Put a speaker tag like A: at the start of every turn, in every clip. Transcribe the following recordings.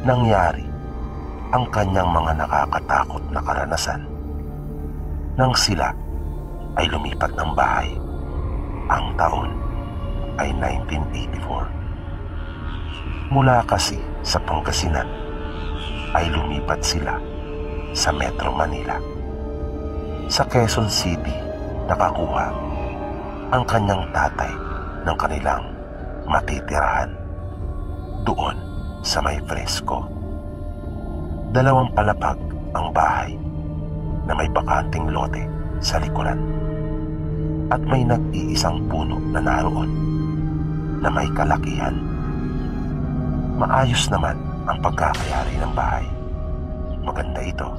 A: nangyari ang kanyang mga nakakatakot na karanasan nang sila ay lumipat ng bahay. Ang taon ay 1984. Mula kasi sa Pangasinan ay lumipat sila sa Metro Manila. Sa Quezon City nakakuha ang kanyang tatay ng kanilang matitirahan doon sa may Fresco. 2 palapag ang bahay na may bakanting lote sa likuran at may nag-iisang puno na naroon na may kalakihan. Maayos naman ang pagkakayari ng bahay. Maganda ito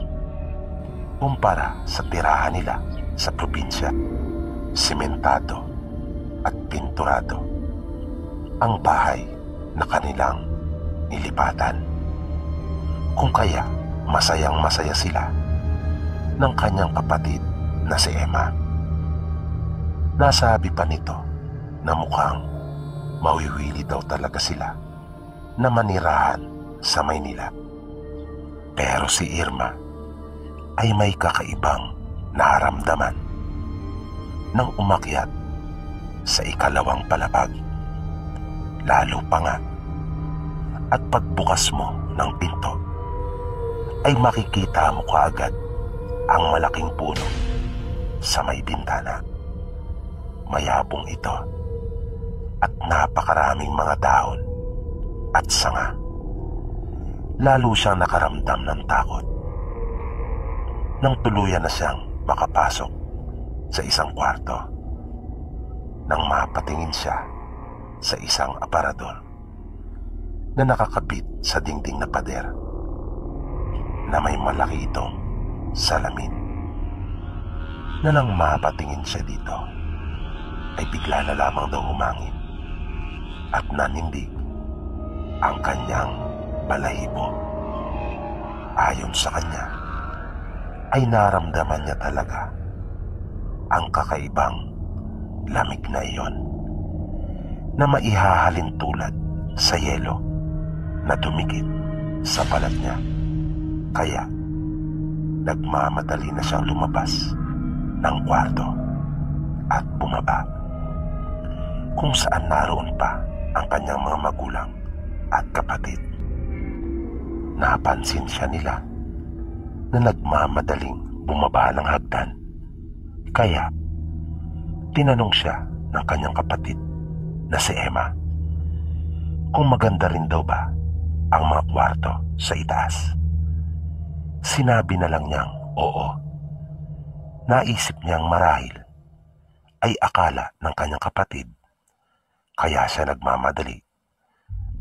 A: kumpara sa tirahan nila sa probinsya. Simentado at pinturado ang bahay na kanilang nilipatan. Kung kaya masayang-masaya sila ng kanyang kapatid na si Emma. Nasabi pa nito na mukhang mawiwili daw talaga sila na manirahan sa Maynila. Pero si Irma ay may kakaibang naramdaman nang umakyat sa 2 palapag. Lalo pa nga at pagbukas mo ng pinto ay makikita mo kaagad ang malaking puno sa may bintana. Mayabong ito at napakaraming mga dahon at sanga. Lalo siyang nakaramdam ng takot nang tuluyan na siyang makapasok sa isang kwarto nang mapatingin siya sa isang aparador na nakakabit sa dingding na pader na may malaki itong salamin. Na nang mapatingin siya dito ay bigla na lamang daw humangin at nanindig ang kanyang balahibo. Ayon sa kanya ay naramdaman niya talaga ang kakaibang lamig na iyon na maihahalin tulad sa yelo na dumikit sa balat niya. Kaya nagmamadali na siyang lumabas ng kwarto at bumaba kung saan naroon pa ang kanyang mga magulang at kapatid. Napansin siya nila na nagmamadaling bumaba ng hagdan. Kaya tinanong siya ng kanyang kapatid na si Emma kung maganda rin daw ba ang mga kwarto sa itaas. Sinabi na lang niyang oo. Naisip niyang marahil ay akala ng kanyang kapatid kaya siya nagmamadali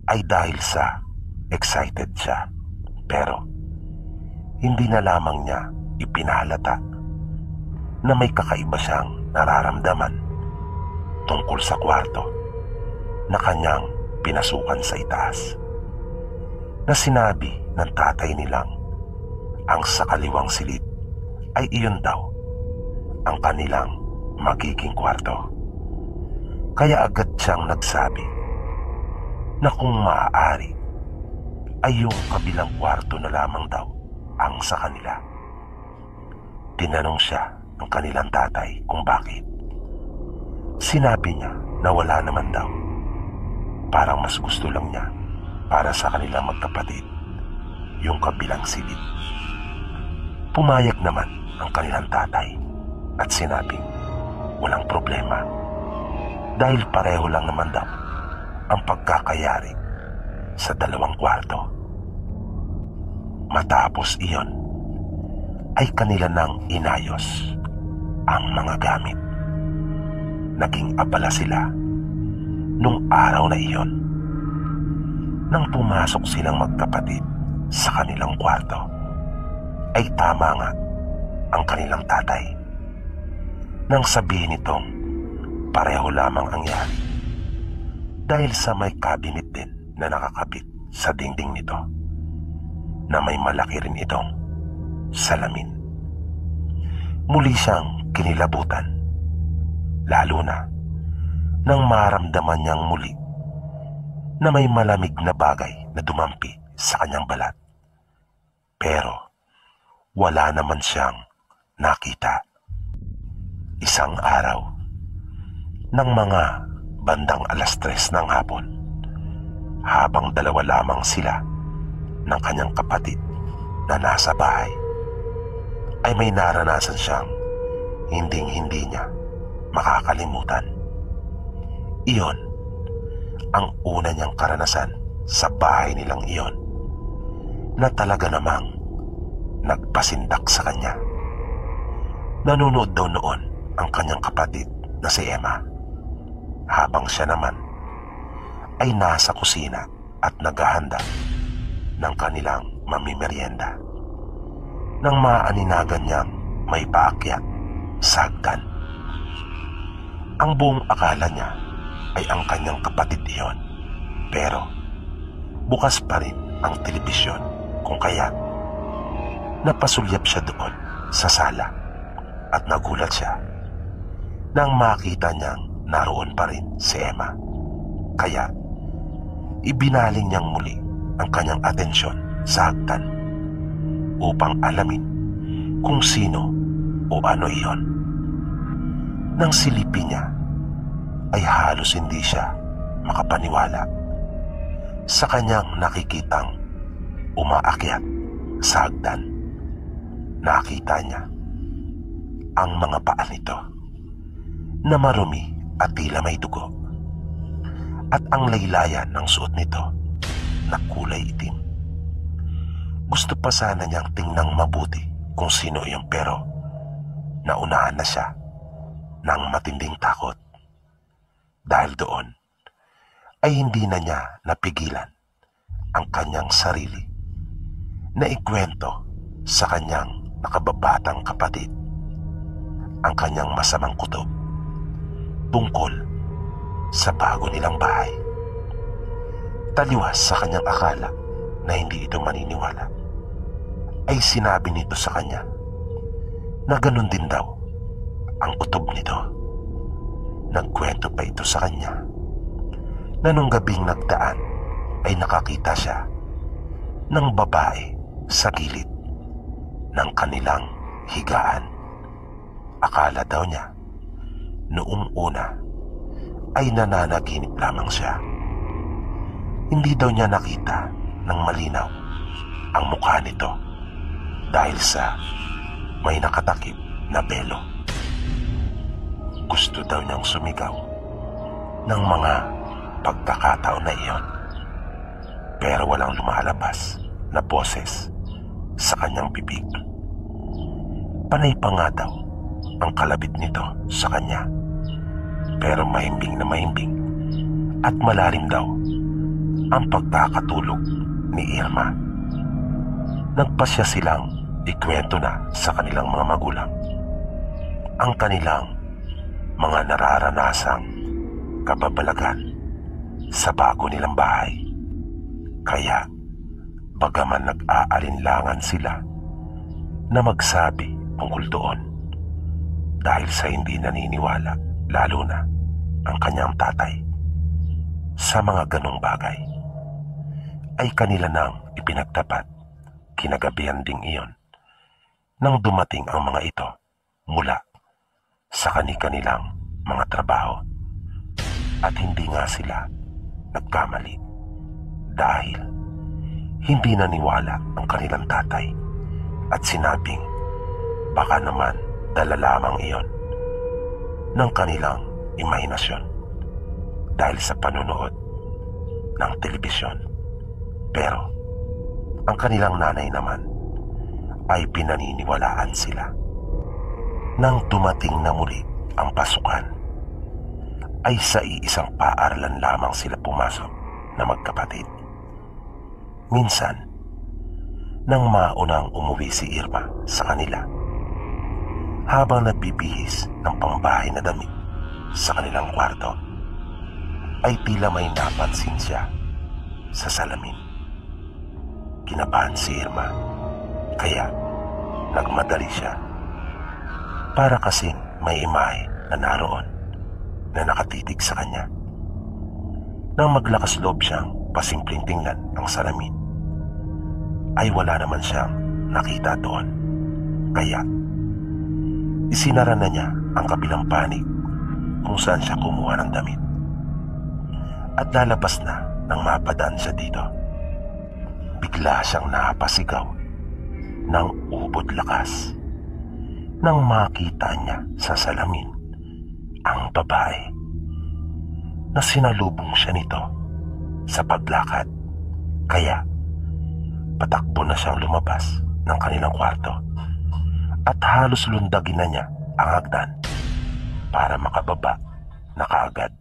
A: ay dahil sa excited siya. Pero hindi na lamang niya ipinahalata na may kakaiba siyang nararamdaman tungkol sa kwarto na kanyang pinasukan sa itaas, na sinabi ng tatay nilang ang sa kaliwang silid ay iyon daw ang kanilang magiging kwarto. Kaya agad siyang nagsabi na kung maaari ay yung kabilang kwarto na lamang daw ang sa kanila. Tinanong siya ng kanilang tatay kung bakit. Sinabi niya na wala naman daw. Parang mas gusto lang niya para sa kanilang magkapatid yung kabilang silid. Pumayag naman ang kanilang tatay at sinabing walang problema dahil pareho lang naman daw ang pagkakayari sa 2 kwarto. Matapos iyon ay kanila nang inayos ang mga gamit. Naging abala sila nung araw na iyon. Nang pumasok silang magkapatid sa kanilang kwarto, ay tama nga ang kanilang tatay nang sabihin nitong pareho lamang ang yari dahil sa may cabinet din na nakakabit sa dingding nito na may malaki rin itong salamin. Muli siyang kinilabutan, lalo na nang maramdaman niyang muli na may malamig na bagay na dumampi sa kanyang balat. Pero wala naman siyang nakita. Isang araw, ng mga bandang 3:00 ng hapon, habang dalawa lamang sila ng kanyang kapatid na nasa bahay, ay may naranasan siyang hinding-hindi niya makakalimutan. Iyon ang una niyang karanasan sa bahay nilang iyon na talaga namang nagpasindak sa kanya. Nanonood daw noon ang kanyang kapatid na si Emma, habang siya naman ay nasa kusina at naghahanda ng kanilang mamimeryenda, nang maaaninagan niyang may paakyat sa hagdan. Ang buong akala niya ay ang kanyang kapatid iyon, pero bukas pa rin ang telebisyon, kung kaya napasulyap siya doon sa sala at nagulat siya nang makita niyang naroon pa rin si Emma. Kaya ibinaling niyang muli ang kanyang atensyon sa hagdan upang alamin kung sino o ano iyon. Nang silipin niya ay halos hindi siya makapaniwala sa kanyang nakikitang umaakyat sa hagdan. Nakita niya ang mga paa nito na marumi at tila may dugo, at ang laylayan ng suot nito na kulay itim. Gusto pa sana niyang tingnan mabuti kung sino iyon, pero naunahan na siya ng matinding takot. Dahil doon ay hindi na niya napigilan ang kanyang sarili na ikwento sa kanyang nakababatang kapatid ang kanyang masamang kutob tungkol sa bago nilang bahay. Taliwas sa kanyang akala na hindi ito maniniwala, ay sinabi nito sa kanya na ganun din daw ang kutob nito. Nagkwento pa ito sa kanya na nung gabing nagdaan ay nakakita siya ng babae sa gilid ng kanilang higaan. Akala daw niya noong una ay nananaginip lamang siya. Hindi daw niya nakita ng malinaw ang mukha nito dahil sa may nakatakip na belo. Gusto daw niyang sumigaw ng mga pagkakataon na iyon, pero walang lumalabas na boses sa kanyang bibig. Panay pa nga daw ang kalabit nito sa kanya, pero mahimbing na mahimbing at malalim daw ang pagkakatulog ni Irma. Nagpasya silang ikwento na sa kanilang mga magulang ang kanilang mga nararanasang kababalagan sa bago nilang bahay. Kaya bagaman nag-aalinlangan sila na magsabi tungkol doon dahil sa hindi naniniwala, lalo na ang kanyang tatay, sa mga ganong bagay, ay kanila nang ipinagtapat kinagabihan ding iyon nang dumating ang mga ito mula sa kani-kanilang mga trabaho. At hindi nga sila nagkamali, dahil hindi naniwala ang kanilang tatay at sinabing baka naman dala lamang iyon ng kanilang imahinasyon dahil sa panunood ng telebisyon. Pero ang kanilang nanay naman ay pinaniniwalaan sila. Nang dumating na muli ang pasukan, ay sa iisang paaralan lamang sila pumasok na magkapatid. Minsan, nang maunang umuwi si Irma sa kanila, habang nagbibihis ng pangbahay na damit sa kanilang kwarto, ay tila may napansin siya sa salamin. Kinabahan si Irma, kaya nagmadali siya. Para kasing may imahe na naroon na nakatitig sa kanya. Nang maglakas loob siyang pasimpleng tingnan ang salamin, ay wala naman siyang nakita doon. Kaya isinara na niya ang kabilang panig kung saan siya kumuha ng damit. At lalabas na nang mapadaan siya dito. Bigla siyang napasigaw ng ubod lakas nang makita niya sa salamin ang babae na sinalubong siya nito sa paglakad. Kaya patakbo na siyang lumabas ng kanilang kwarto at halos lundagin na niya ang hagdan para makababa na kaagad.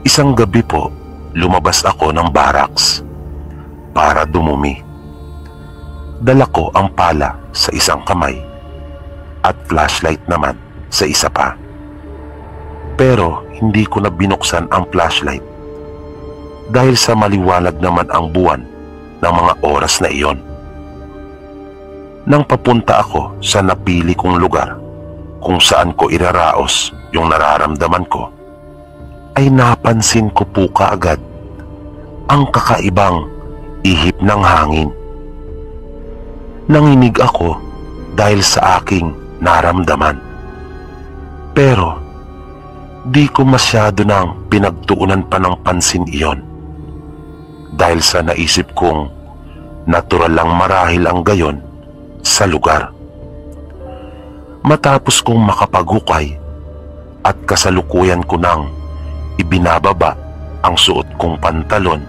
A: Isang gabi po, lumabas ako ng barracks para dumumi. Dala ko ang pala sa isang kamay at flashlight naman sa isa pa. Pero hindi ko na binuksan ang flashlight dahil sa maliwanag naman ang buwan ng mga oras na iyon. Nang papunta ako sa napili kong lugar kung saan ko iraraos yung nararamdaman ko, ay napansin ko po kaagad ang kakaibang ihip ng hangin. Nanginig ako dahil sa aking naramdaman. Pero di ko masyado nang pinagtuunan pa ng pansin iyon dahil sa naisip kong natural lang marahil ang gayon sa lugar. Matapos kong makapaghukay at kasalukuyan ko nang ibinababa ang suot kong pantalon,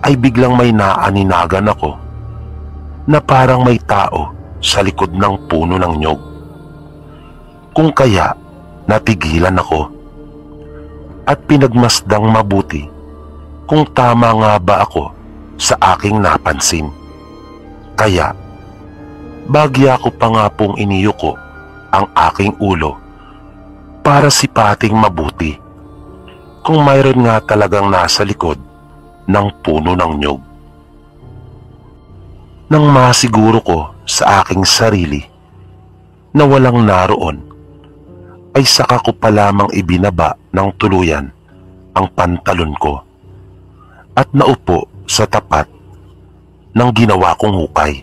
A: ay biglang may naaninagan ako na parang may tao sa likod ng puno ng nyog. Kung kaya natigilan ako at pinagmasdang mabuti kung tama nga ba ako sa aking napansin. Kaya bagya ko pa nga pong iniyuko ang aking ulo para sipating mabuti kung mayroon nga talagang nasa likod ng puno ng nyog. Nang masiguro ko sa aking sarili na walang naroon, ay saka ko pa lamang ibinaba ng tuluyan ang pantalon ko at naupo sa tapat ng ginawa kong hukay.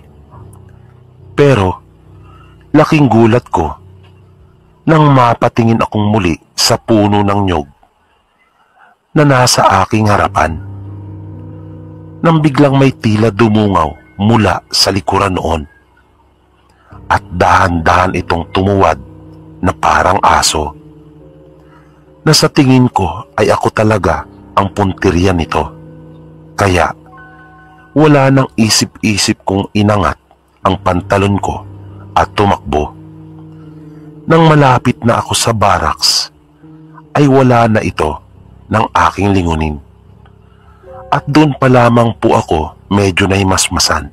A: Pero laking gulat ko nang mapatingin akong muli sa puno ng nyog na nasa aking harapan, nang biglang may tila dumungaw mula sa likuran noon at dahan-dahan itong tumuwad na parang aso, na sa tingin ko ay ako talaga ang puntirya nito. Kaya wala nang isip-isip kong inangat ang pantalon ko at tumakbo. Nang malapit na ako sa barracks, ay wala na ito ng aking lingunin. At doon pa lamang po ako medyo nahimasmasan.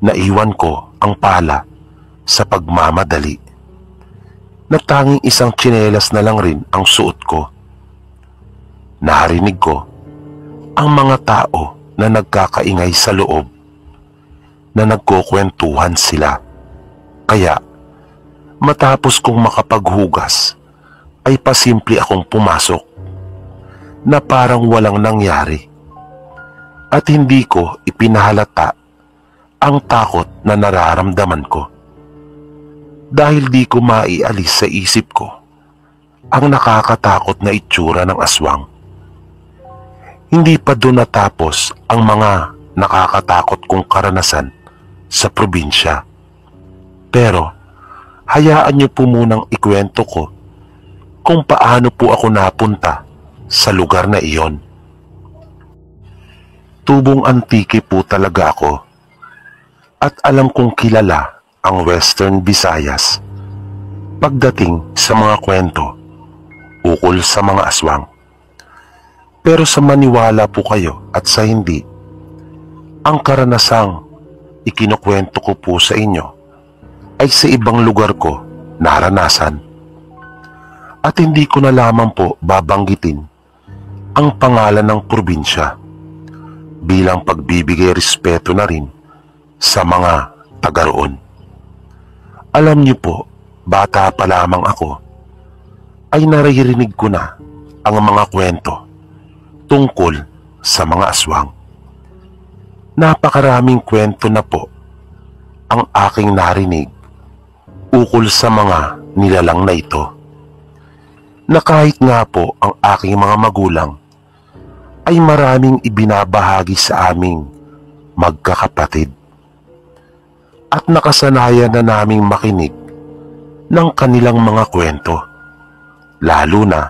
A: Naiwan ko ang pala sa pagmamadali, na tanging isang tsinelas na lang rin ang suot ko. Narinig ko ang mga tao na nagkakaingay sa loob, na nagkukwentuhan sila. Kaya matapos kong makapaghugas, ay pasimple akong pumasok na parang walang nangyari, at hindi ko ipinahalata ang takot na nararamdaman ko dahil di ko maialis sa isip ko ang nakakatakot na itsura ng aswang. Hindi pa doon natapos ang mga nakakatakot kong karanasan sa probinsya. Pero hayaan niyo po munang ikwento ko kung paano po ako napunta sa lugar na iyon. Tubong antike po talaga ako, at alam kong kilala ang Western Visayas pagdating sa mga kwento ukol sa mga aswang. Pero sa maniwala po kayo at sa hindi, ang karanasang ikinukwento ko po sa inyo ay sa ibang lugar ko naranasan. At hindi ko na lamang po babanggitin ang pangalan ng probinsya bilang pagbibigay respeto na rin sa mga taga roon. Alam niyo po, bata pa lamang ako ay naririnig ko na ang mga kwento tungkol sa mga aswang. Napakaraming kwento na po ang aking narinig ukol sa mga nilalang na ito, na kahit nga po ang aking mga magulang ay maraming ibinabahagi sa aming magkakapatid. At nakasanayan na naming makinig ng kanilang mga kwento, lalo na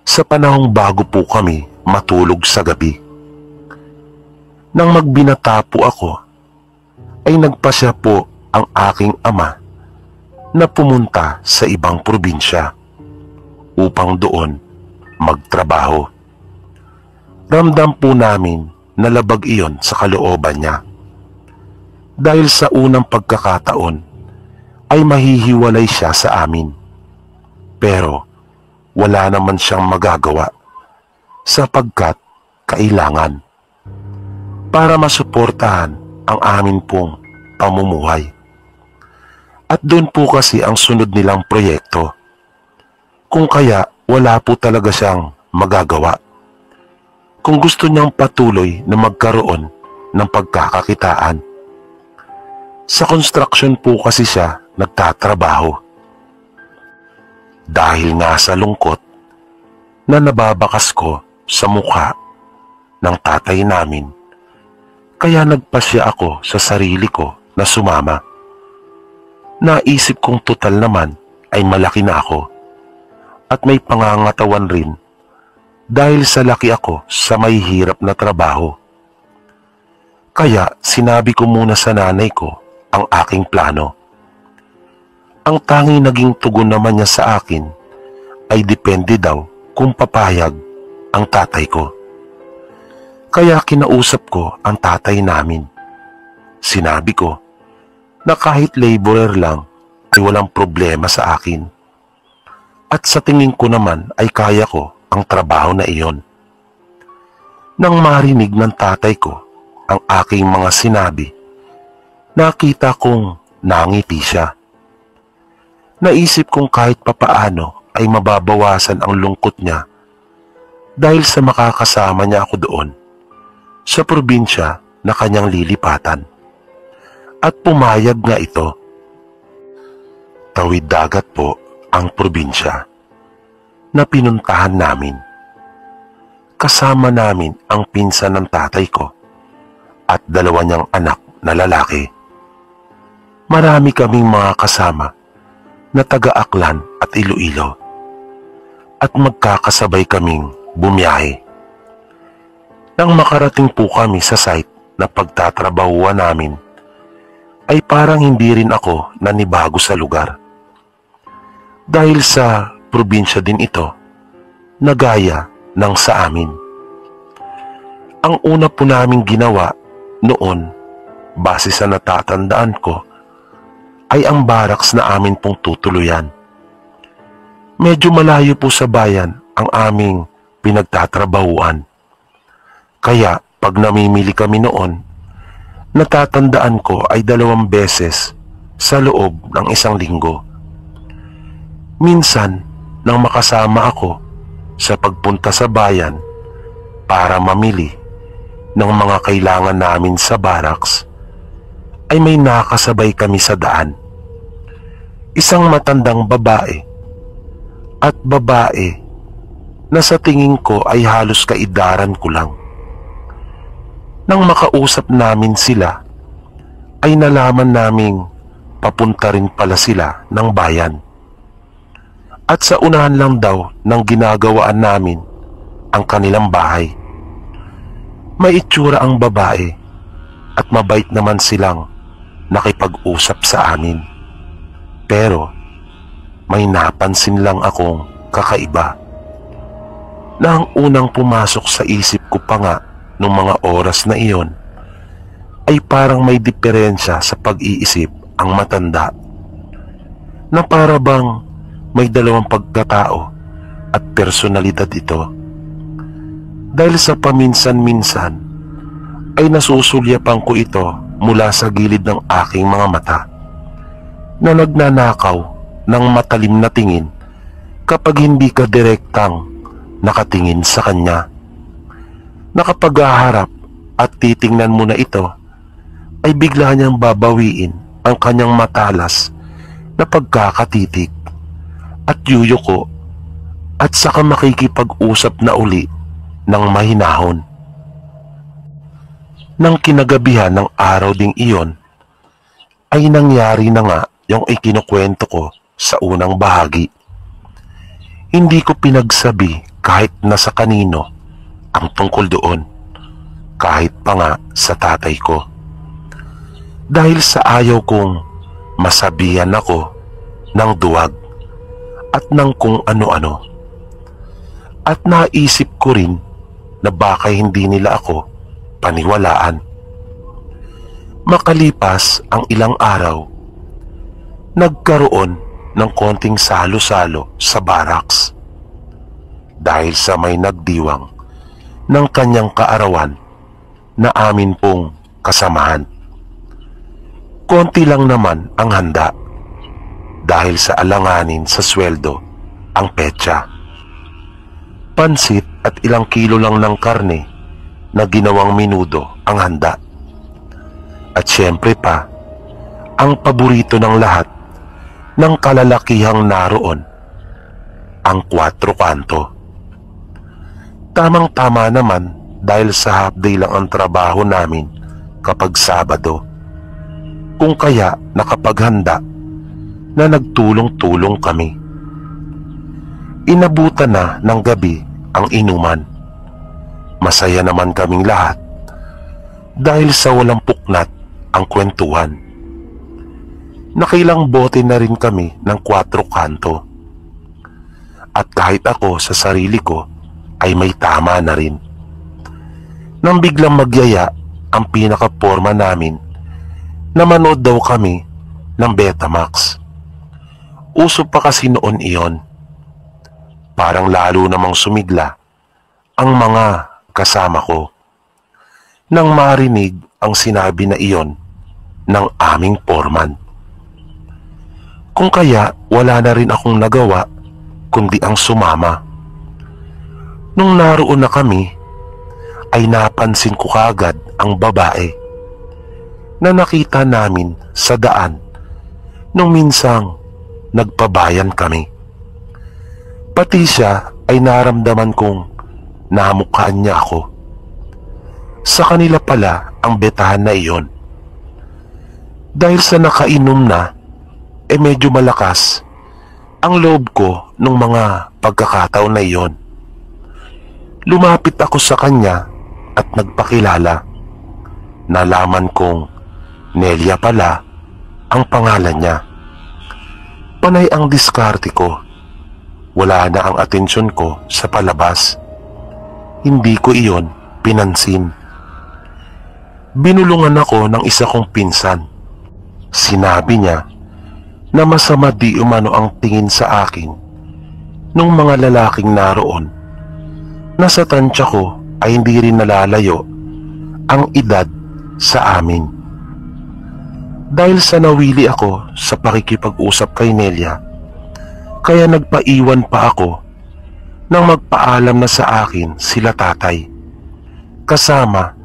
A: sa panahong bago po kami matulog sa gabi. Nang magbinata po ako, ay nagpasya po ang aking ama na pumunta sa ibang probinsya upang doon magtrabaho. Ramdam po namin na labag iyon sa kalooban niya. Dahil sa unang pagkakataon ay mahihiwalay siya sa amin. Pero wala naman siyang magagawa sapagkat kailangan para masuportahan ang amin pong pamumuhay. At doon po kasi ang sunod nilang proyekto. Kung kaya wala po talaga siyang magagawa kung gusto niyang patuloy na magkaroon ng pagkakakitaan. Sa construction po kasi siya nagtatrabaho. Dahil nga sa lungkot na nababakas ko sa mukha ng tatay namin, kaya nagpasya ako sa sarili ko na sumama. Naisip kong total naman ay malaki na ako at may pangangatawan rin dahil sa laki ako sa may hirap na trabaho. Kaya sinabi ko muna sa nanay ko ang aking plano. Ang tanging naging tugon naman niya sa akin ay depende daw kung papayag ang tatay ko. Kaya kinausap ko ang tatay namin. Sinabi ko na kahit laborer lang ay walang problema sa akin. At sa tingin ko naman ay kaya ko ang trabaho na iyon. Nang marinig ng tatay ko ang aking mga sinabi, nakita kong nangiti siya. Naisip kong kahit papaano ay mababawasan ang lungkot niya dahil sa makakasama niya ako doon sa probinsya na kanyang lilipatan. At pumayag nga ito. Tawid dagat po ang probinsya na pinuntahan namin. Kasama namin ang pinsan ng tatay ko at dalawa niyang anak na lalaki. Marami kaming mga kasama na taga-Aklan at Iloilo at magkakasabay kaming bumiyahe. Nang makarating po kami sa site na pagtatrabahuan namin, ay parang hindi rin ako nanibago sa lugar. Dahil sa probinsya din ito, na gaya ng sa amin. Ang una po naming ginawa noon, base sa natatandaan ko, ay ang barracks na amin pong tutuluyan. Medyo malayo po sa bayan ang aming pinagtatrabahuan. Kaya pag namimili kami noon, natatandaan ko ay 2 beses sa loob ng 1 linggo. Minsan, nang makasama ako sa pagpunta sa bayan para mamili ng mga kailangan namin sa barracks, ay may nakasabay kami sa daan. Isang matandang babae at babae na sa tingin ko ay halos kaidaran ko lang. Nang makausap namin sila, ay nalaman naming papunta rin pala sila ng bayan. At sa unahan lang daw ng ginagawaan namin ang kanilang bahay. May itsura ang babae at mabait naman silang nakipag-usap sa amin. Pero may napansin lang akong kakaiba na ang unang pumasok sa isip ko pa nga nung mga oras na iyon ay parang may diferensya sa pag-iisip ang matanda na para bang may dalawang pagkatao at personalidad ito. Dahil sa paminsan-minsan ay nasusulyapan ko ito mula sa gilid ng aking mga mata na nagnanakaw ng matalim na tingin kapag hindi ka direktang nakatingin sa kanya. Na kapag haharap at titingnan mo na ito, ay bigla niyang babawiin ang kanyang matalas na pagkakatitig at yuyuko at saka makikipag-usap na uli ng mahinahon. Nang kinagabihan ng araw ding iyon, ay nangyari na nga yung ikinukwento ko sa unang bahagi. Hindi ko pinagsabi kahit na sa kanino ang tungkol doon, kahit pa nga sa tatay ko. Dahil sa ayaw kong masabihan ako ng duwag at ng kung ano-ano. At naisip ko rin na baka hindi nila ako paniwalaan. Makalipas ang ilang araw, nagkaroon ng konting salo-salo sa barracks dahil sa may nagdiwang ng kanyang kaarawan na amin pong kasamahan. Konti lang naman ang handa dahil sa alanganin sa sweldo ang petsa. Pansit at ilang kilo lang ng karne na ginawang minudo ang handa. At syempre pa, ang paborito ng lahat ng kalalakihang naroon, ang 4 kanto. Tamang-tama naman dahil sa half day lang ang trabaho namin kapag Sabado. Kung kaya nakapaghanda na nagtulong-tulong kami. Inabutan na ng gabi ang inuman. Masaya naman kaming lahat dahil sa walang puknat ang kwentuhan. Nakilang bote na rin kami ng 4 kanto. At kahit ako sa sarili ko ay may tama na rin. Nang biglang magyaya ang pinaka-forma namin na manood daw kami ng Betamax. Uso pa kasi noon iyon. Parang lalo namang sumigla ang mga kasama ko nang marinig ang sinabi na iyon ng aming foreman. Kung kaya wala na rin akong nagawa kundi ang sumama. Nung naroon na kami, ay napansin ko kaagad ang babae na nakita namin sa daan nung minsang nagpabayan kami. Pati siya ay naramdaman kong namukhaan niya ako. Sa kanila pala ang betahan na iyon. Dahil sa nakainom na, medyo malakas ang loob ko nung mga pagkakataon na iyon. Lumapit ako sa kanya at nagpakilala. Nalaman kong Nelia pala ang pangalan niya. Panay ang diskarte ko. Wala na ang atensyon ko sa palabas. Hindi ko iyon pinansin. Binulungan ako ng isa kong pinsan. Sinabi niya na masama di umano ang tingin sa akin nung mga lalaking naroon. Nasa tansya ko ay hindi rin nalalayo ang edad sa amin. Dahil sa nawili ako sa pakikipag-usap kay Nelia, kaya nagpaiwan pa ako nang magpaalam na sa akin sila tatay, kasama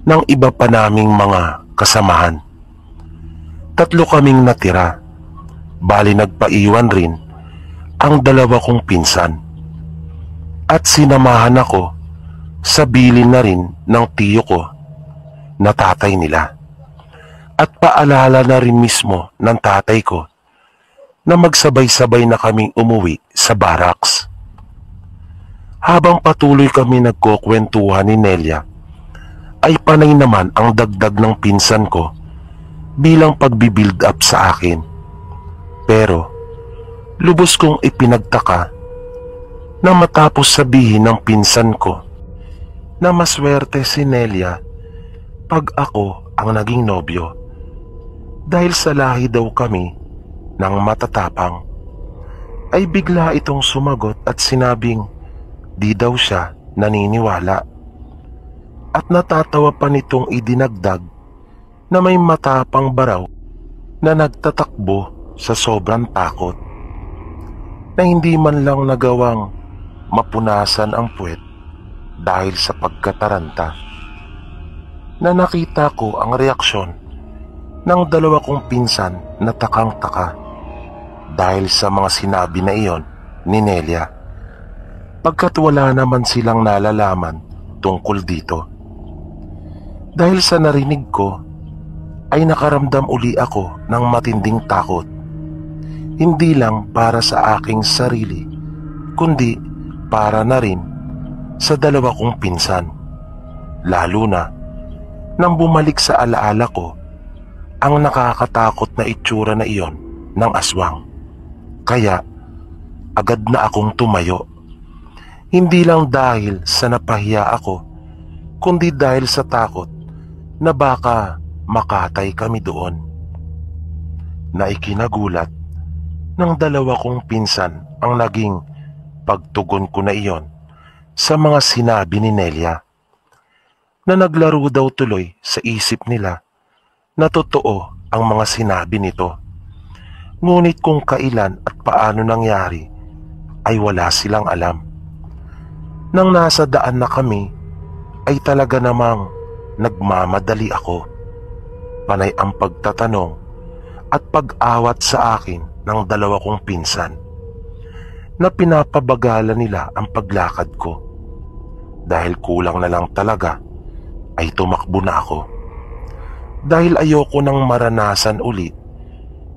A: ng iba pa naming mga kasamahan. 3 kaming natira, bali nagpaiwan rin ang 2 kong pinsan. At sinamahan ako sa bilin na rin ng tiyo ko na tatay nila. At paalala na rin mismo ng tatay ko na magsabay-sabay na kaming umuwi sa barracks. Habang patuloy kami nagkukwentuhan ni Nelia, ay panay naman ang dagdag ng pinsan ko bilang pagbibuild up sa akin. Pero lubos kong ipinagtaka na matapos sabihin ng pinsan ko na maswerte si Nelia pag ako ang naging nobyo dahil sa lahi daw kami ng matatapang, ay bigla itong sumagot at sinabing di daw siya naniniwala. At natatawa pa nitong idinagdag na may matapang baraw na nagtatakbo sa sobrang takot, na hindi man lang nagawang mapunasan ang puwet dahil sa pagkataranta. Na nakita ko ang reaksyon ng dalawa kong pinsan na takang-taka dahil sa mga sinabi na iyon ni Nelia, pagkat wala naman silang nalalaman tungkol dito. Dahil sa narinig ko ay nakaramdam uli ako ng matinding takot, hindi lang para sa aking sarili kundi para na rin sa dalawa kong pinsan, lalo na nang bumalik sa alaala ko ang nakakatakot na itsura na iyon ng aswang. Kaya agad na akong tumayo, hindi lang dahil sa napahiya ako kundi dahil sa takot na baka makatay kami doon. Na ikinagulat ng dalawa kong pinsan ang naging pagtugon ko na iyon sa mga sinabi ni Nelia, na naglaro daw tuloy sa isip nila na totoo ang mga sinabi nito. Ngunit kung kailan at paano nangyari ay wala silang alam. Nang nasa daan na kami ay talaga namang nagmamadali ako. Panay ang pagtatanong at pag-awat sa akin ng dalawa kong pinsan na pinapabagalan nila ang paglakad ko. Dahil kulang na lang talaga ay tumakbo na ako. Dahil ayoko nang maranasan ulit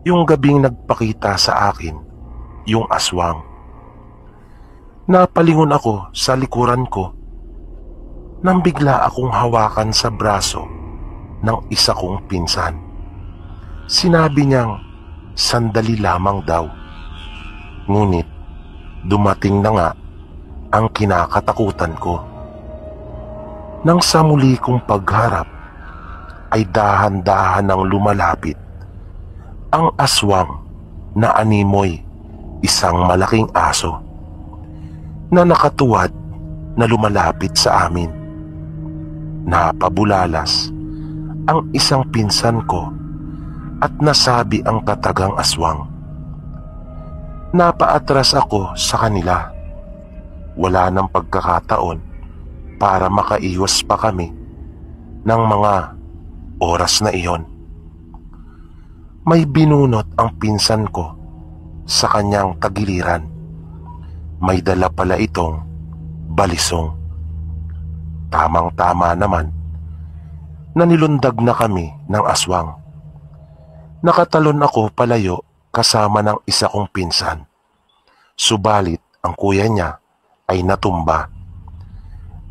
A: yung gabing nagpakita sa akin yung aswang. Napalingon ako sa likuran ko nang bigla akong hawakan sa braso ng isa kong pinsan. Sinabi niyang sandali lamang daw. Ngunit dumating na nga ang kinakatakutan ko. Nang sa muli kong pagharap ay dahan-dahan nang lumalapit ang aswang na animoy isang malaking aso na nakatuwad na lumalapit sa amin. Napabulalas ang isang pinsan ko at nasabi ang katagang aswang. Napaatras ako sa kanila. Wala nang pagkakataon para makaiwas pa kami ng mga oras na iyon. May binunot ang pinsan ko sa kanyang tagiliran. May dala pala itong balisong. Tamang-tama naman na nilundag na kami ng aswang. Nakatalon ako palayo kasama ng isa kong pinsan. Subalit ang kuya niya ay natumba,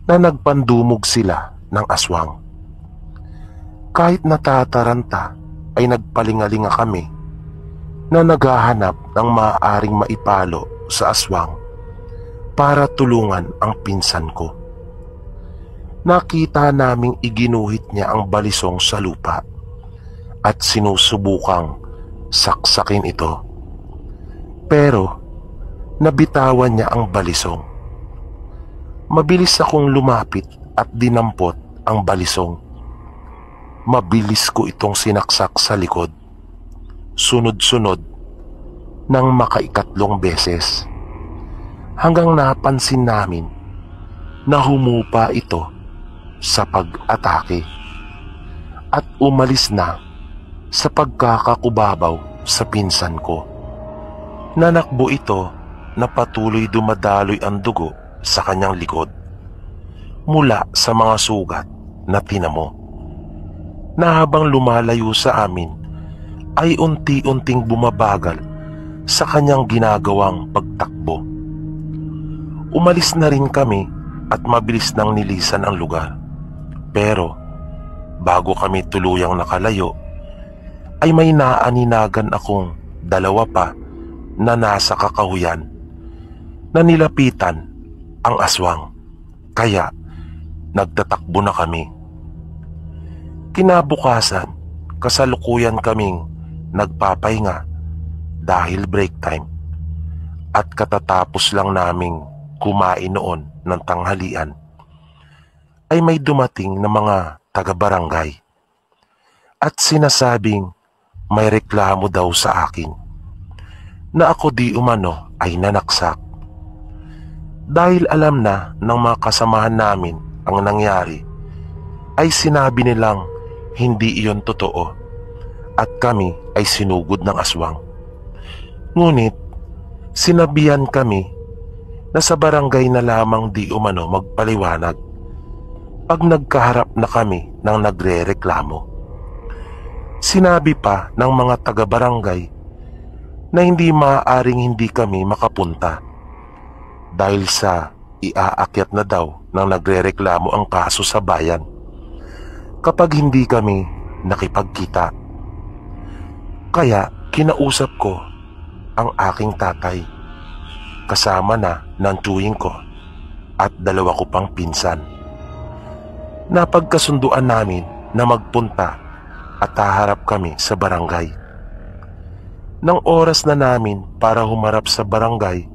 A: na nagpandumog sila ng aswang. Kahit natataranta ay nagpalingalinga kami na naghahanap ng maaaring maipalo sa aswang para tulungan ang pinsan ko. Nakita naming iginuhit niya ang balisong sa lupa at sinusubukang saksakin ito. Pero nabitawan niya ang balisong. Mabilis akong lumapit at dinampot ang balisong. Mabilis ko itong sinaksak sa likod, sunod-sunod ng makaikatlong beses, hanggang napansin namin na humupa ito sa pag-atake at umalis na sa pagkakakubabaw sa pinsan ko. Nanakbo ito na patuloy dumadaloy ang dugo sa kanyang likod mula sa mga sugat na tinamo, na habang lumalayo sa amin ay unti-unting bumabagal sa kanyang ginagawang pagtakbo. Umalis na rin kami at mabilis nang nilisan ang lugar. Pero bago kami tuluyang nakalayo ay may naaninagan akong dalawa pa na nasa kakahuyan na nilapitan ang aswang, kaya nagtatakbo na kami. Kinabukasan, kasalukuyan kaming nagpapahinga dahil break time at katatapos lang naming kumain noon ng tanghalian ay may dumating na mga taga-barangay at sinasabing may reklamo daw sa akin na ako di umano ay nanaksak. Dahil alam na ng mga kasamahan namin ang nangyari, ay sinabi nilang hindi iyon totoo at kami ay sinugod ng aswang. Ngunit sinabihan kami na sa barangay na lamang di umano magpaliwanag pag nagkaharap na kami ng nagre-reklamo. Sinabi pa ng mga taga-barangay na hindi maaaring hindi kami makapunta dahil sa iaakyat na daw ng nagre-reklamo ang kaso sa bayan kapag hindi kami nakipagkita. Kaya kinausap ko ang aking tatay kasama na ng tiyuhin ko at dalawa ko pang pinsan. Napagkasunduan namin na magpunta at haharap kami sa barangay. Nang oras na namin para humarap sa barangay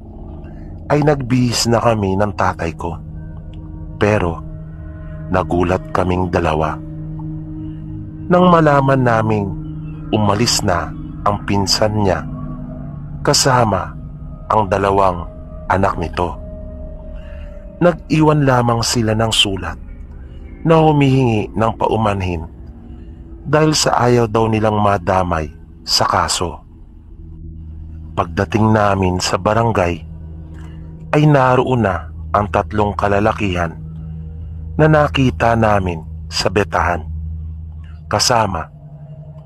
A: ay nagbihis na kami ng tatay ko. Pero nagulat kaming dalawa nang malaman naming umalis na ang pinsan niya kasama ang dalawang anak nito. Nag-iwan lamang sila ng sulat na humihingi ng paumanhin dahil sa ayaw daw nilang madamay sa kaso. Pagdating namin sa barangay ay naroon na ang tatlong kalalakihan na nakita namin sa betahan kasama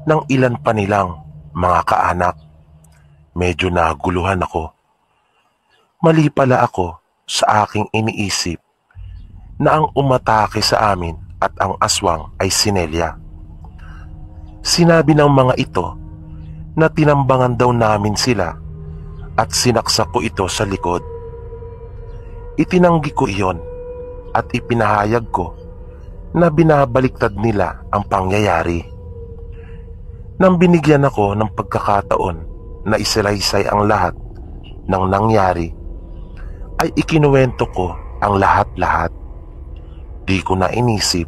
A: ng ilan pa nilang mga kaanak. Medyo naguluhan ako. Mali pala ako sa aking iniisip na ang umatake sa amin at ang aswang ay si Nelia. Sinabi ng mga ito na tinambangan daw namin sila at sinaksak ko ito sa likod. Itinanggi ko iyon at ipinahayag ko na binabaliktad nila ang pangyayari. Nang binigyan ako ng pagkakataon na isalaysay ang lahat ng nangyari, ay ikinuwento ko ang lahat-lahat. Di ko na inisip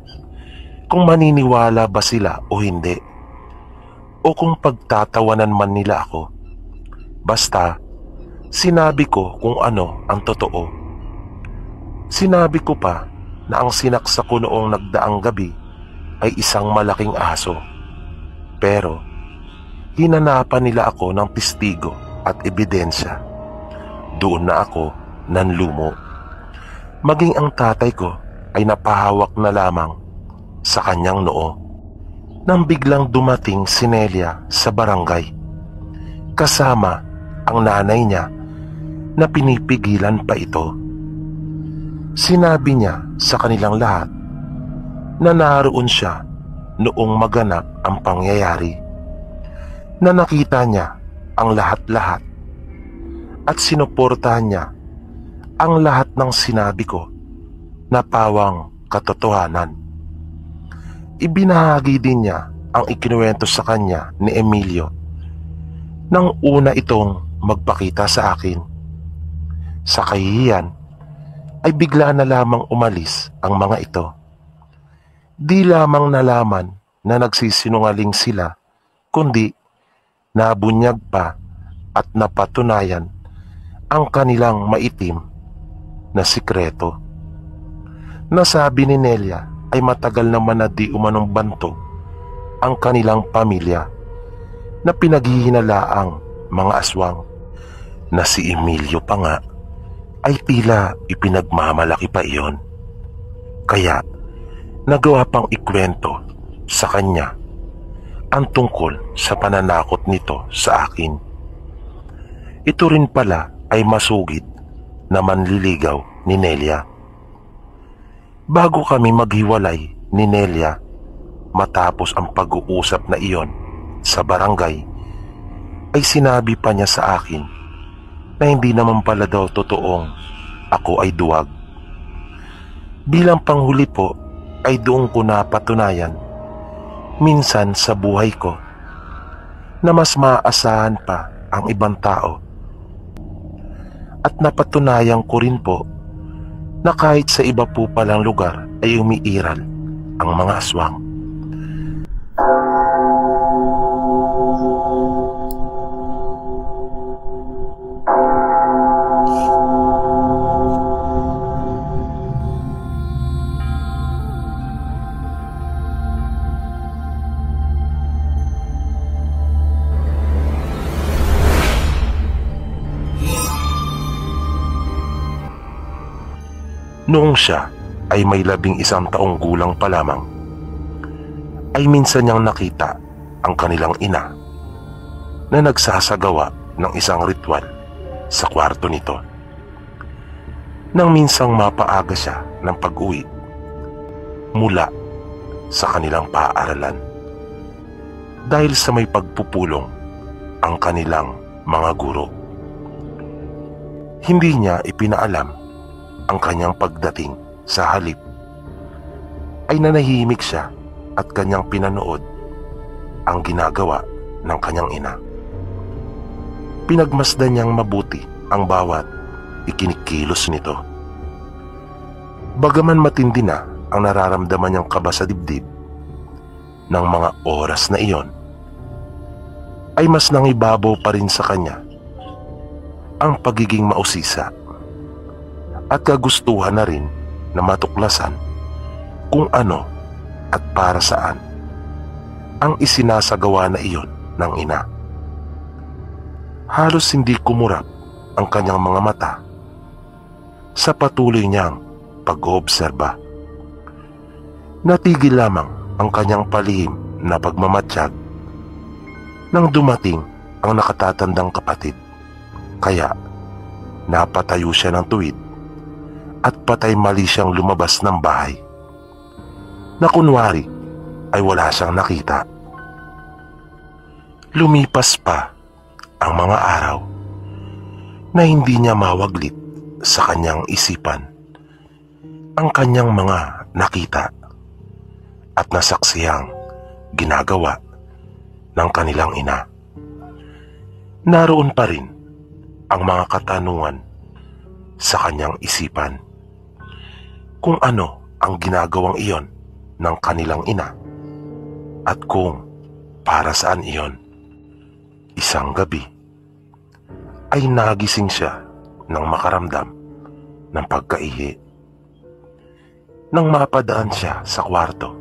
A: kung maniniwala ba sila o hindi, o kung pagtatawanan man nila ako. Basta sinabi ko kung ano ang totoo. Sinabi ko pa na ang sinaksak ko noong nagdaang gabi ay isang malaking aso. Pero hinanapan nila ako ng testigo at ebidensya. Doon na ako nanlumo. Maging ang tatay ko ay napahawak na lamang sa kanyang noo nang biglang dumating si Nelia sa barangay kasama ang nanay niya na pinipigilan pa ito. Sinabi niya sa kanilang lahat na naroon siya noong maganap ang pangyayari, na nakita niya ang lahat-lahat at sinuportahan niya ang lahat ng sinabi ko na pawang katotohanan. Ibinahagi din niya ang ikinuwento sa kanya ni Emilio nang una itong magpakita sa akin. Sa kahihiyan ay bigla na lamang umalis ang mga ito. Di lamang nalaman na nagsisinungaling sila, kundi nabunyag pa at napatunayan ang kanilang maitim na sikreto. Nasabi ni Nelia ay matagal naman na di umanong bantog ang kanilang pamilya na pinaghihinalaang mga aswang, na si Emilio pa nga ay tila ipinagmamalaki pa iyon. Kaya nagawa pang ikwento sa kanya ang tungkol sa pananakot nito sa akin. Ito rin pala ay masugid na manliligaw ni Nelia. Bago kami maghiwalay ni Nelia matapos ang pag-uusap na iyon sa barangay, ay sinabi pa niya sa akin na hindi naman pala daw totoong ako ay duwag. Bilang panghuli po ay doon ko napatunayan minsan sa buhay ko na mas maaasahan pa ang ibang tao. At napatunayan ko rin po na kahit sa iba po palang lugar ay umiiral ang mga aswang. Noong siya ay may 11 taong gulang pa lamang, ay minsan niyang nakita ang kanilang ina na nagsasagawa ng isang ritual sa kwarto nito. Nang minsang mapaaga siya ng pag-uwi mula sa kanilang paaralan dahil sa may pagpupulong ang kanilang mga guro. Hindi niya ipinaalam ang kanyang pagdating. Sa halip ay nanahimik siya at kanyang pinanood ang ginagawa ng kanyang ina. Pinagmasdan niyang mabuti ang bawat ikinikilos nito. Bagaman matindi na ang nararamdaman niyang kaba sa dibdib ng mga oras na iyon, ay mas nangibabaw pa rin sa kanya ang pagiging mausisa at kagustuhan na rin na matuklasan kung ano at para saan ang isinasagawa na iyon ng ina. Halos hindi kumurap ang kanyang mga mata sa patuloy niyang pag-oobserba. Natigil lamang ang kanyang palihim na pagmamatsyag nang dumating ang nakatatandang kapatid. Kaya napatayo siya ng tuwid at patay mali siyang lumabas ng bahay na kunwari ay wala siyang nakita. Lumipas pa ang mga araw na hindi niya mawaglit sa kanyang isipan ang kanyang mga nakita at nasaksiyang ginagawa ng kanilang ina. Naroon pa rin ang mga katanungan sa kanyang isipan kung ano ang ginagawang iyon ng kanilang ina at kung para saan iyon. Isang gabi ay nagising siya nang makaramdam ng pagkaihi. Nang mapadaan siya sa kwarto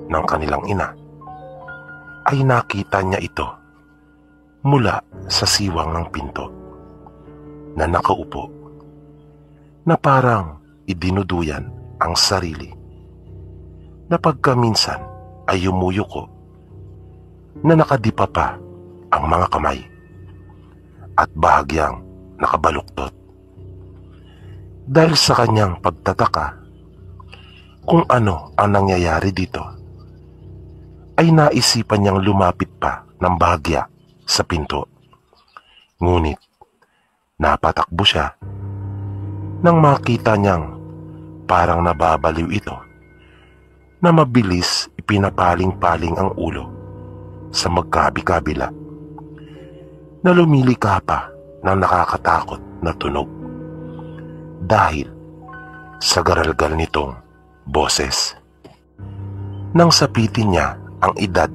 A: ng kanilang ina, ay nakita niya ito mula sa siwang ng pinto na nakaupo na parang idinuduyan ang sarili, na pagkaminsan ay yumuyuko na nakadipa pa ang mga kamay at bahagyang nakabaluktot. Dahil sa kanyang pagtataka kung ano ang nangyayari dito, ay naisipan niyang lumapit pa ng bahagya sa pinto. Ngunit napatakbo siya nang makita niyang parang nababaliw ito na mabilis ipinapaling-paling ang ulo sa magkabi-kabila na lumilika pa ng nakakatakot na tunog dahil sa garalgal nitong boses. Nang sapitin niya ang edad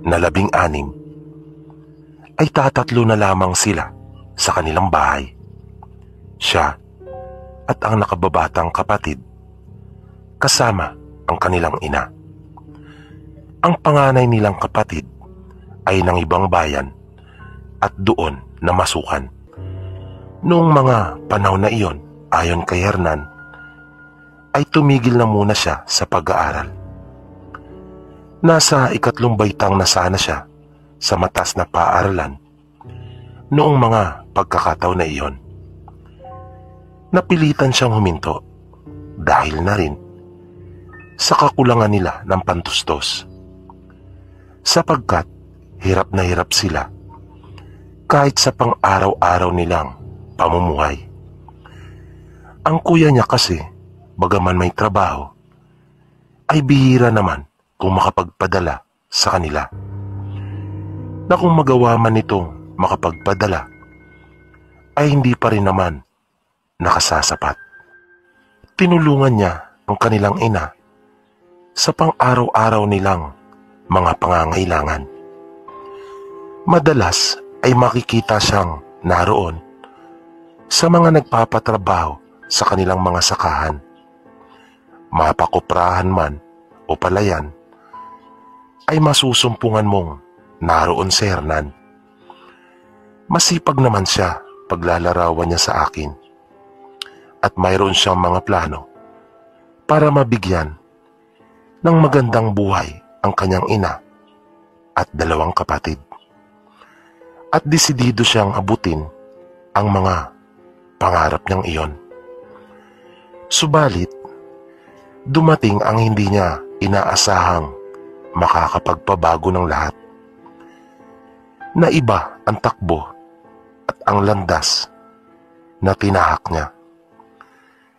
A: na 16, ay tatatlo na lamang sila sa kanilang bahay. Siya at ang nakababatang kapatid kasama ang kanilang ina. Ang panganay nilang kapatid ay ng ibang bayan at doon namasukan. Noong mga panahon na iyon, ayon kay Hernan, ay tumigil na muna siya sa pag-aaral. Nasa 3 baitang na sana siya sa mataas na paaralan noong mga pagkakataon na iyon. Napilitan siyang huminto dahil na rin sa kakulangan nila ng pantustos, sapagkat hirap na hirap sila kahit sa pang-araw-araw nilang pamumuhay. Ang kuya niya kasi, bagaman may trabaho, ay bihira naman kung makapagpadala sa kanila, na kung magawa man itong makapagpadala ay hindi pa rin naman nakasasapat. Tinulungan niya ang kanilang ina sa pang-araw-araw nilang mga pangangailangan. Madalas ay makikita siyang naroon sa mga nagpapatrabaho sa kanilang mga sakahan. Mapakuprahan man o palayan, ay masusumpungan mong naroon si Hernan. Masipag naman siya paglalarawan niya sa akin at mayroon siyang mga plano para mabigyan ng magandang buhay ang kanyang ina at dalawang kapatid. At desidido siyang abutin ang mga pangarap niyang iyon. Subalit, dumating ang hindi niya inaasahang makakapagpabago ng lahat. Na iba ang takbo at ang landas na tinahak niya.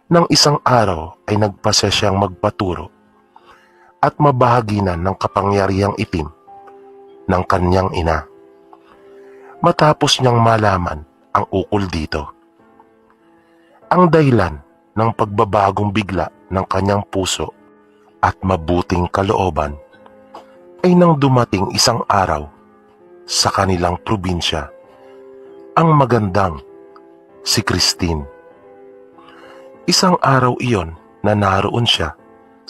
A: Nang isang araw ay nagpasya siyang magpaturo at mabahaginan ng kapangyarihang itim ng kanyang ina. Matapos niyang malaman ang ukol dito, ang dahilan ng pagbabagong bigla ng kanyang puso at mabuting kalooban ay nang dumating isang araw sa kanilang probinsya ang magandang si Christine. Isang araw iyon na naroon siya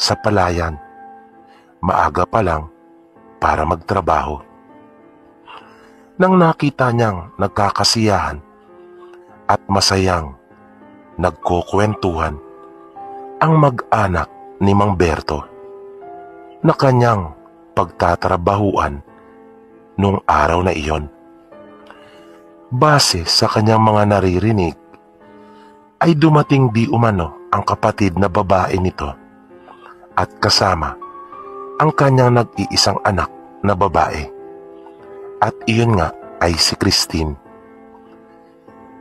A: sa palayan, maaga pa lang para magtrabaho. Nang nakita niyang nagkakasiyahan at masayang nagkukwentuhan ang mag-anak ni Mang Berto na kanyang pagtatrabahuan nung araw na iyon. Base sa kanyang mga naririnig, ay dumating di umano ang kapatid na babae nito at kasama ang kanyang nag-iisang anak na babae. At iyon nga ay si Christine.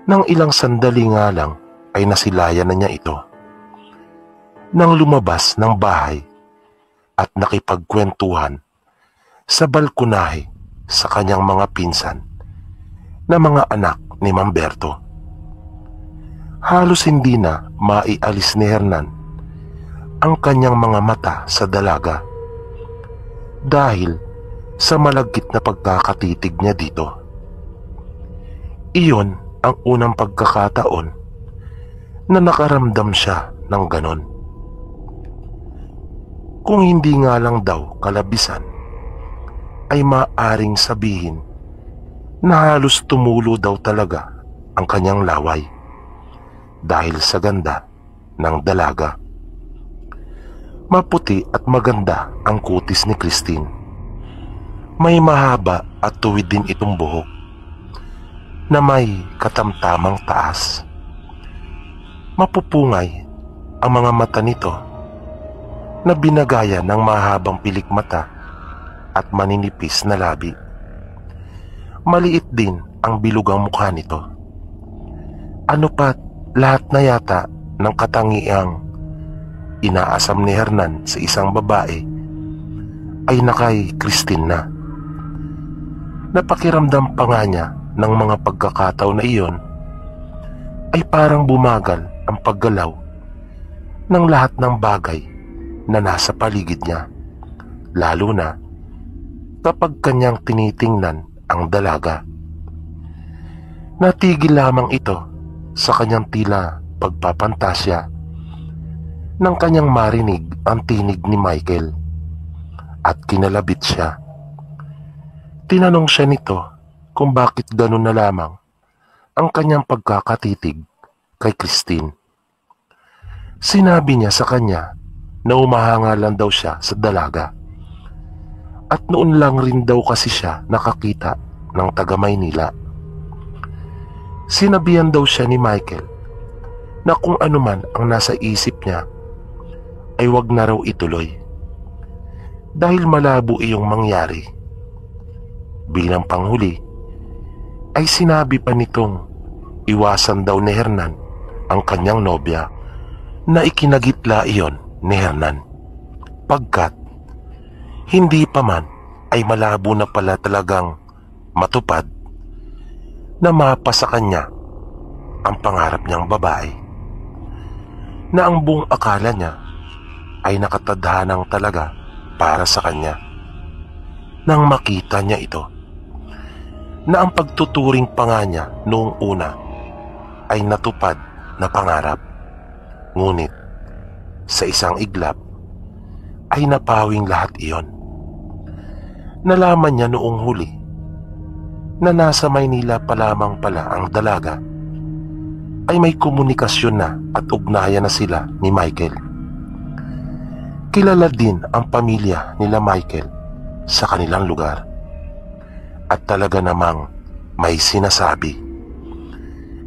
A: Nang ilang sandali nga lang ay nasilayan na niya ito. Nang lumabas ng bahay at nakipagkwentuhan sa balkonahe sa kanyang mga pinsan na mga anak ni Mang Berto. Halos hindi na maialis ni Hernan ang kanyang mga mata sa dalaga dahil sa malagkit na pagkakatitig niya dito. Iyon ang unang pagkakataon na nakaramdam siya ng ganon. Kung hindi nga lang daw kalabisan, ay maaring sabihin na halos tumulo daw talaga ang kanyang laway dahil sa ganda ng dalaga. Maputi at maganda ang kutis ni Christine. May mahaba at tuwid din itong buhok na may katamtamang taas. Mapupungay ang mga mata nito na binagaya ng mahabang pilik mata at maninipis na labi. Maliit din ang bilugang mukha nito. Ano pat lahat na yata ng katangiang inaasam ni Hernan sa isang babae ay nakay Christine na. Napakiramdam pa nga niya ng mga pagkakataon na iyon ay parang bumagal ang paggalaw ng lahat ng bagay na nasa paligid niya, lalo na kapag kanyang tinitingnan ang dalaga. Natigil lamang ito sa kanyang tila pagpapantasya nang kanyang marinig ang tinig ni Michael at kinalabit siya. Tinanong siya nito kung bakit ganun na lamang ang kanyang pagkakatitig kay Christine. Sinabi niya sa kanya na umahanga lang daw siya sa dalaga at noon lang rin daw kasi siya nakakita ng taga Maynila. Sinabihan daw siya ni Michael na kung ano man ang nasa isip niya ay wag na raw ituloy dahil malabo iyong mangyari. Bilang panghuli ay sinabi pa nitong iwasan daw ni Hernan ang kanyang nobya na ikinagitla iyon ni Hernan pagkat hindi pa man ay malabo na pala talagang matupad na mapa sa kanya ang pangarap niyang babae, na ang buong akala niya ay nakatadhanang talaga para sa kanya. Nang makita niya ito, na ang pagtuturing pa nga niya noong una ay natupad na pangarap, ngunit sa isang iglap ay napawing lahat iyon. Nalaman niya noong huli na nasa Maynila pa lamang pala ang dalaga ay may komunikasyon na at ugnayan na sila ni Michael. Kilala din ang pamilya nila Michael sa kanilang lugar at talaga namang may sinasabi.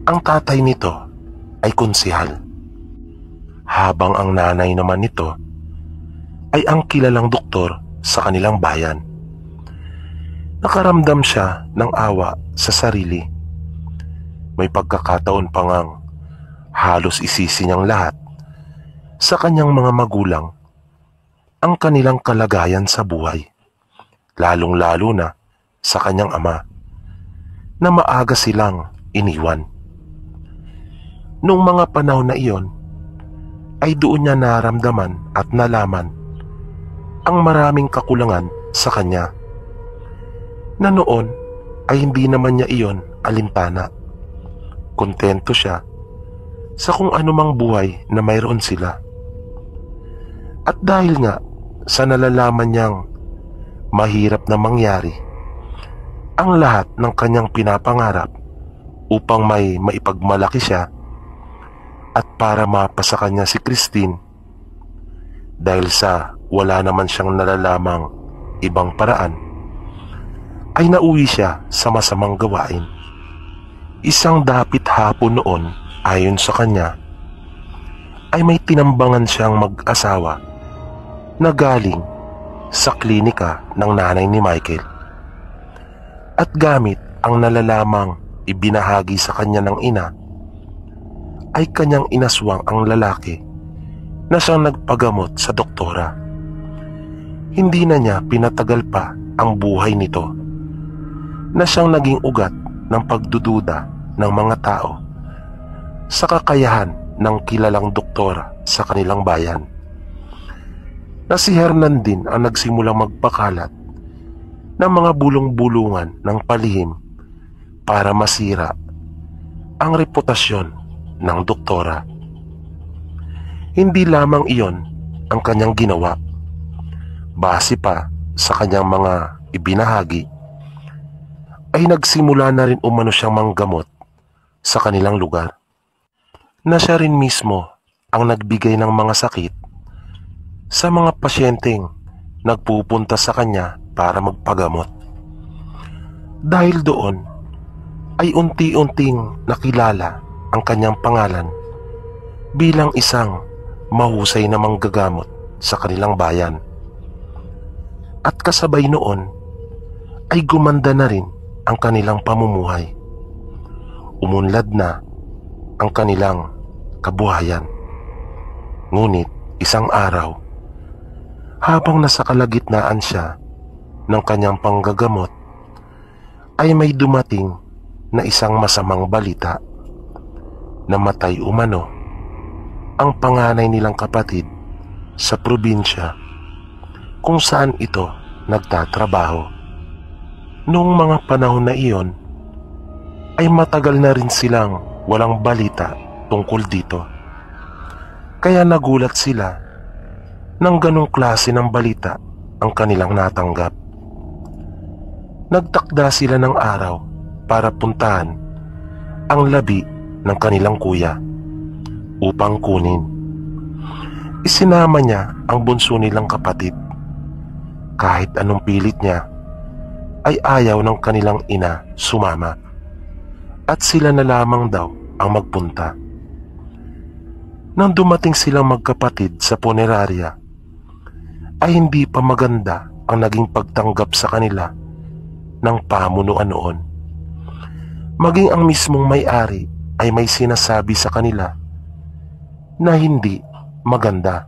A: Ang tatay nito ay konsehal, habang ang nanay naman nito ay ang kilalang doktor sa kanilang bayan. Nakaramdam siya ng awa sa sarili. May pagkakataon pa ngang halos isisi niyang lahat sa kanyang mga magulang ang kanilang kalagayan sa buhay, lalong-lalo na sa kanyang ama na maaga silang iniwan. Noong mga panahon na iyon ay doon niya naramdaman at nalaman ang maraming kakulangan sa kanya, na noon ay hindi naman niya iyon alintana. Kontento siya sa kung anumang buhay na mayroon sila. At dahil nga sa nalalaman niyang mahirap na mangyari ang lahat ng kanyang pinapangarap upang may maipagmalaki siya at para mapasa kanya si Christine, dahil sa wala naman siyang nalalamang ibang paraan, ay nauwi siya sa masamang gawain. Isang dapit hapon noon, ayon sa kanya, ay may tinambangan siyang mag-asawa na galing sa klinika ng nanay ni Michael. At gamit ang nalalamang ibinahagi sa kanya ng ina, ay kanyang inaswang ang lalaki na siyang nagpagamot sa doktora. Hindi na niya pinatagal pa ang buhay nito, na siyang naging ugat ng pagdududa ng mga tao sa kakayahan ng kilalang doktora sa kanilang bayan, na si Hernan din ang nagsimulang magpakalat ng mga bulong-bulungan ng palihim para masira ang reputasyon ng doktora. Hindi lamang iyon ang kanyang ginawa. Base pa sa kanyang mga ibinahagi, ay nagsimula na rin umano siyang manggamot sa kanilang lugar, na siya rin mismo ang nagbigay ng mga sakit sa mga pasyenteng nagpupunta sa kanya para magpagamot. Dahil doon ay unti-unting nakilala ang kanyang pangalan bilang isang mahusay na manggagamot sa kanilang bayan. At kasabay noon ay gumanda na rin ang kanilang pamumuhay. Umunlad na ang kanilang kabuhayan. Ngunit isang araw, habang nasa kalagitnaan siya ng kanyang panggagamot, ay may dumating na isang masamang balita. Namatay umano ang panganay nilang kapatid sa probinsya kung saan ito nagtatrabaho. Noong mga panahon na iyon ay matagal na rin silang walang balita tungkol dito. Kaya nagulat sila nang ganong klase ng balita ang kanilang natanggap. Nagtakda sila ng araw para puntahan ang labi ng kanilang kuya upang kunin. Isinama niya ang bunso nilang kapatid. Kahit anong pilit niya, ay ayaw ng kanilang ina sumama, at sila na lamang daw ang magpunta. Nang dumating silang magkapatid sa punerarya, ay hindi pa maganda ang naging pagtanggap sa kanila ng pamunuan noon. Maging ang mismong may-ari ay may sinasabi sa kanila na hindi maganda,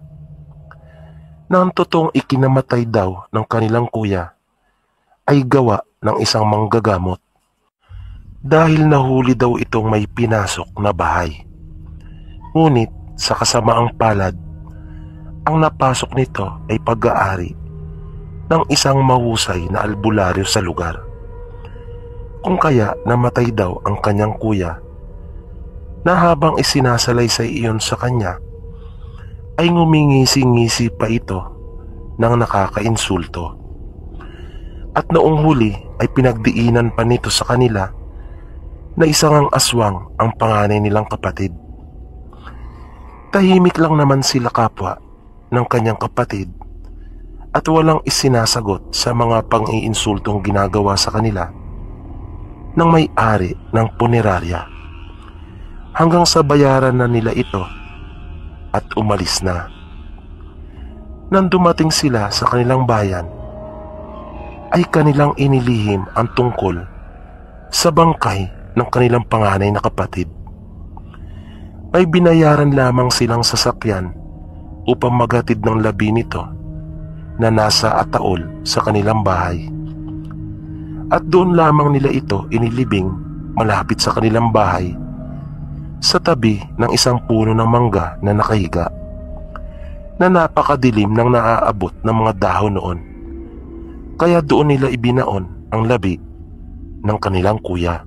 A: na ang totoong ikinamatay daw ng kanilang kuya ay gawa ng isang manggagamot. dahil nahuli daw itong may pinasok na bahay. Ngunit sa kasamaang palad, ang napasok nito ay pag-aari ng isang mahusay na albularyo sa lugar. Kung kaya namatay daw ang kanyang kuya, na habang isinasalaysay iyon sa kanya, ay ngumingisi-ngisi pa ito ng nakakainsulto. At noong huli ay pinagdiinan pa nito sa kanila na isang aswang ang panganay nilang kapatid. Tahimik lang naman sila kapwa ng kanyang kapatid at walang isinasagot sa mga pang-iinsultong ginagawa sa kanila ng may-ari ng punerarya, hanggang sa bayaran na nila ito at umalis na. Nang dumating sila sa kanilang bayan, ay kanilang inilihim ang tungkol sa bangkay ng kanilang panganay na kapatid. May binayaran lamang silang sasakyan upang maghatid ng labi nito na nasa ataol sa kanilang bahay. At doon lamang nila ito inilibing malapit sa kanilang bahay, sa tabi ng isang puno ng mangga na nakahiga, na napakadilim ng naaabot ng mga dahon noon. Kaya doon nila ibinaon ang labi ng kanilang kuya.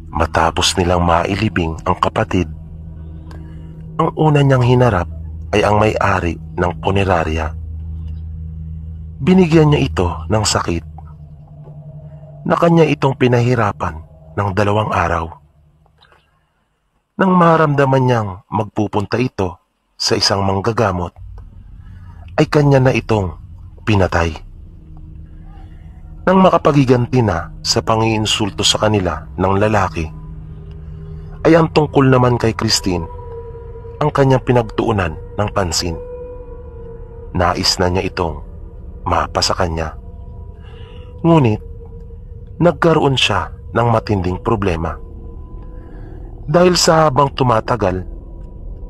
A: Matapos nilang mailibing ang kapatid, ang una niyang hinarap ay ang may-ari ng punerarya. Binigyan niya ito ng sakit na kanya itong pinahirapan ng 2 araw. Nang maramdaman niyang magpupunta ito sa isang manggagamot, ay kanya na itong pinatay. Nang makapagiganti na sa pangiinsulto sa kanila ng lalaki, ay ang tungkol naman kay Christine ang kanyang pinagtuunan ng pansin. Nais na niya itong mapa sa kanya. Ngunit nagkaroon siya ng matinding problema. Dahil sa habang tumatagal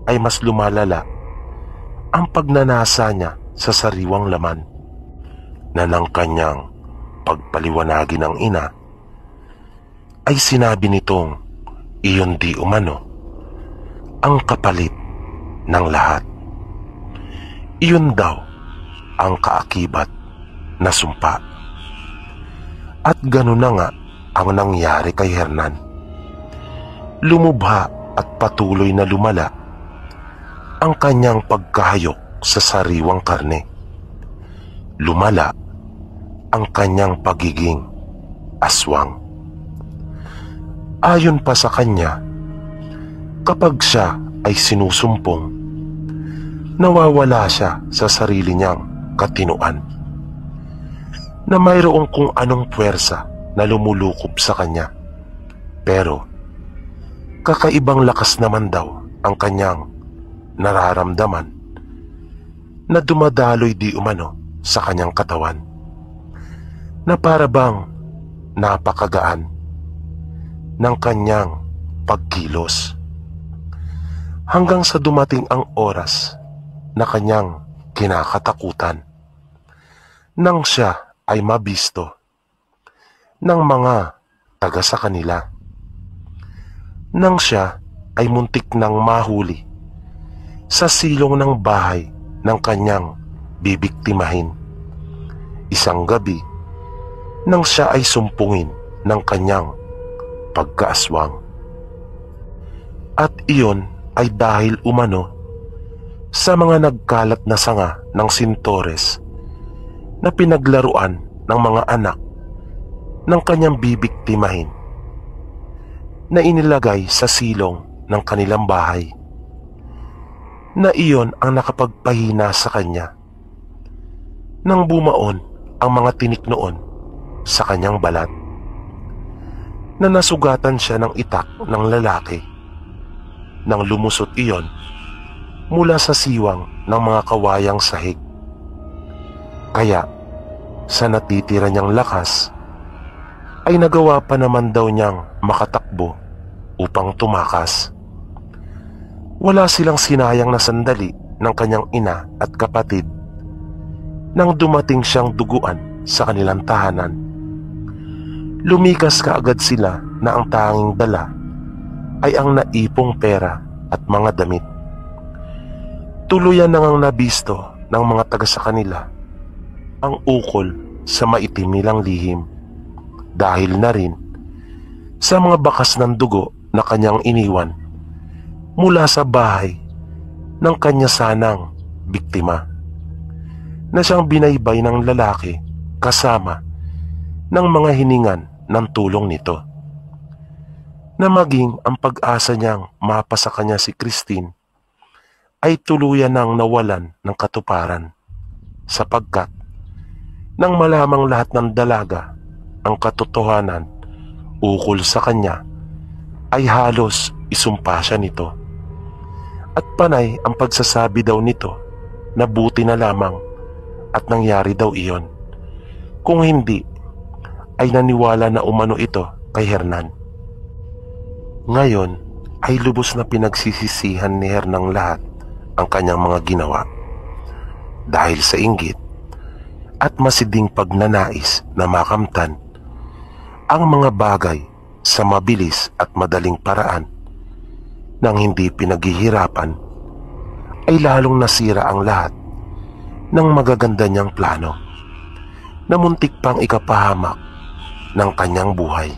A: ay mas lumalala ang pagnanasa niya sa sariwang laman, na ng kanyang pagpaliwanagin ng ina ay sinabi nitong iyon di umano ang kapalit ng lahat. Iyon daw ang kaakibat na sumpa. At gano'n na nga ang nangyari kay Hernan. Lumubha at patuloy na lumala ang kanyang pagkahayok sa sariwang karne. Lumala ang kanyang pagiging aswang. Ayon pa sa kanya, kapag siya ay sinusumpong, nawawala siya sa sarili niyang katinuan, na mayroong kung anong puwersa na lumulukob sa kanya. Pero kakaibang lakas naman daw ang kanyang nararamdaman na dumadaloy di umano sa kanyang katawan, na para bang napakagaan ng kanyang pagkilos, hanggang sa dumating ang oras na kanyang kinakatakutan nang siya ay mabisto ng mga taga sa kanila, nang siya ay muntik nang mahuli sa silong ng bahay ng kanyang bibiktimahin. Isang gabi nang siya ay sumpungin ng kanyang pagkaaswang. At iyon ay dahil umano sa mga nagkalat na sanga ng sintores na pinaglaruan ng mga anak ng kanyang bibiktimahin, na inilagay sa silong ng kanilang bahay, na iyon ang nakapagpahina sa kanya nang bumaon ang mga tinik noon sa kanyang balat, na nasugatan siya ng itak ng lalaki nang lumusot iyon mula sa siwang ng mga kawayang sahig. Kaya sa natitira niyang lakas ay nagawa pa naman daw niyang makatakbo upang tumakas. Wala silang sinayang na sandali ng kanyang ina at kapatid nang dumating siyang duguan sa kanilang tahanan. Lumikas kaagad sila na ang tanging dala ay ang naipong pera at mga damit. Tuluyan nang nabisto ng mga taga sa kanila ang ukol sa maitim nilang lihim dahil na rin sa mga bakas ng dugo na kanyang iniwan mula sa bahay ng kanya sanang biktima na siyang binaybay ng lalaki kasama ng mga hiningan ng tulong nito, na maging ang pag-asa niyang mapasa kanya si Christine ay tuluyan nang nawalan ng katuparan, sapagkat nang malamang lahat ng dalaga ang katotohanan ukol sa kanya ay halos isumpa siya nito, at panay ang pagsasabi daw nito na buti na lamang at nangyari daw iyon, kung hindi ay naniwala na umano ito kay Hernan. Ngayon ay lubos na pinagsisisihan ni Hernang lahat ang kanyang mga ginawa dahil sa inggit at masiding pagnanais na makamtan ang mga bagay sa mabilis at madaling paraan nang hindi pinaghihirapan, ay lalong nasira ang lahat ng magaganda niyang plano na muntik pang ikapahamak ng kanyang buhay.